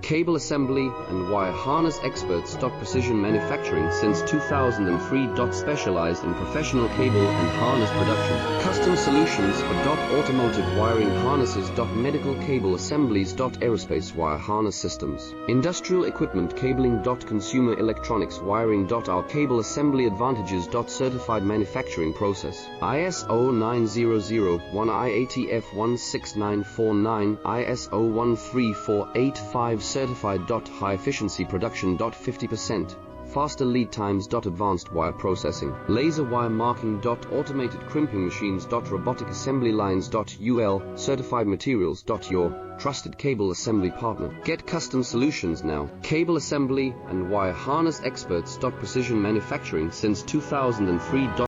Cable assembly and wire harness experts. Precision manufacturing since 2003. Specialized in professional cable and harness production. Custom solutions for automotive wiring harnesses. Medical cable assemblies. Aerospace wire harness systems. Industrial equipment cabling. Consumer electronics wiring. Our cable assembly advantages. Certified manufacturing process. ISO 9001 IATF 16949 ISO 13485 certified. High efficiency production. 50%. Faster lead times. Advanced wire processing. Laser wire marking. Automated crimping machines. Robotic assembly lines. UL certified materials. Your trusted cable assembly partner. Get custom solutions now. Cable assembly and wire harness experts. Precision manufacturing since 2003.